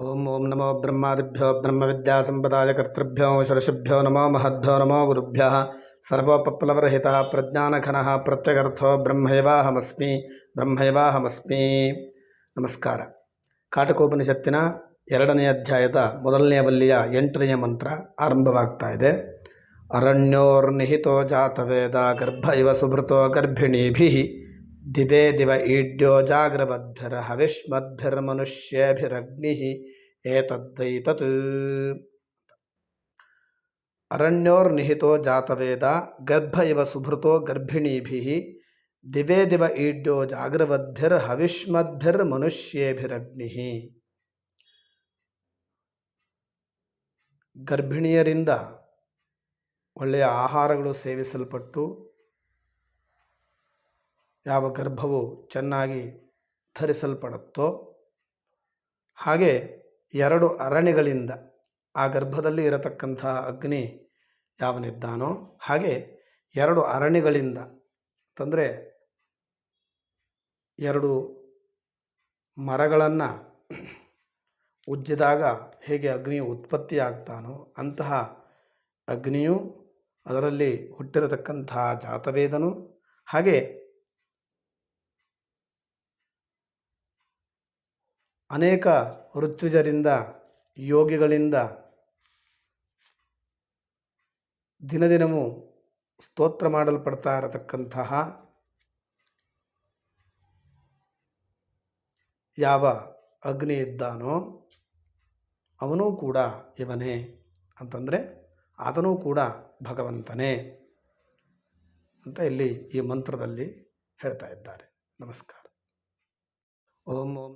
ಓಂ ಓಂ ನಮೋ ಬ್ರಹ್ಮಾದಿಭ್ಯೋ ಬ್ರಹ್ಮವಿದ್ಯಾಸಂಪದಾಯ ಕರ್ತೃಭ್ಯೋ ಷರಷಿಭ್ಯೋ ನಮೋ ಮಹದ್ಭ್ಯೋ ನಮೋ ಗುರುಭ್ಯಃ ಸರ್ವೋಪಪ್ಲವರಹಿತಃ ಪ್ರಜ್ಞಾನಘನಃ ಪ್ರತ್ಯಗರ್ಥೋ ಬ್ರಹ್ಮೈವಾಹಮಸ್ಮಿ. ನಮಸ್ಕಾರ. ಕಾಟಕೋಪನಿಷತ್ತಿನ 2ನೇ ಅಧ್ಯಾಯದ 1ನೇ ವಲ್ಲಿಯ 8ನೇ ಮಂತ್ರ ಆರಂಭವಾಗ್ತಾ ಇದೆ. ಅರಣ್ಯೋರ್ನಿಹಿತೋ ಜಾತವೇದ ಗರ್ಭ ಇವ ಸುಭೃತೋ ಗರ್ಭಿಣೀಭಿಃ ದಿವೇ ದಿವ ಈಡ್ಯೋ ಜಾಗ್ರವದ್ಭಿರ್ಹವಿಷ್ಮದ್ಭಿರ್ಮನುಷ್ಯೇಭಿರಗ್ನಿಃ ಏತದ್ವೈತತ್. ಅರಣ್ಯೋರ್ನಿಹಿತೋ ಜಾತವೇದ ಗರ್ಭ ಇವ ಸುಭೃತೋ ಗರ್ಭಿಣೀಭಿಃ ದಿವೇ ದಿವ ಈಡ್ಯೋ ಜಾಗ್ರವದ್ಭಿರ್ಹವಿಷ್ಮದ್ಭಿರ್ಮನುಷ್ಯೇಭಿರಗ್ನಿಃ. ಗರ್ಭಿಣಿಯರಿಂದ ಒಳ್ಳೆಯ ಆಹಾರಗಳು ಸೇವಿಸಲ್ಪಟ್ಟು ಯಾವ ಗರ್ಭವು ಚೆನ್ನಾಗಿ ಧರಿಸಲ್ಪಡುತ್ತೋ ಹಾಗೆ 2 ಅರಣಿಗಳಿಂದ ಆ ಗರ್ಭದಲ್ಲಿ ಇರತಕ್ಕಂತಹ ಅಗ್ನಿ ಯಾವನಿದ್ದಾನೋ ಹಾಗೆ 2 ಅರಣಿಗಳಿಂದ ಅಂತಂದರೆ 2 ಮರಗಳನ್ನು ಉಜ್ಜಿದಾಗ ಹೇಗೆ ಅಗ್ನಿಯು ಉತ್ಪತ್ತಿಯಾಗ್ತಾನೋ ಅಂತಹ ಅಗ್ನಿಯು ಅದರಲ್ಲಿ ಹುಟ್ಟಿರತಕ್ಕಂತಹ ಜಾತವೇದನು ಹಾಗೆ ಅನೇಕ ಋತ್ವಿಜರಿಂದ ಯೋಗಿಗಳಿಂದ ದಿನದಿನವೂ ಸ್ತೋತ್ರ ಮಾಡಲ್ಪಡ್ತಾ ಇರತಕ್ಕಂತಹ ಯಾವ ಅಗ್ನಿ ಇದ್ದಾನೋ ಅವನೂ ಕೂಡ ಇವನೇ ಅಂತಂದರೆ ಆತನೂ ಕೂಡ ಭಗವಂತನೇ ಅಂತ ಇಲ್ಲಿ ಈ ಮಂತ್ರದಲ್ಲಿ ಹೇಳ್ತಾ ಇದ್ದಾರೆ. ನಮಸ್ಕಾರ. ಓಂ ಓಂ.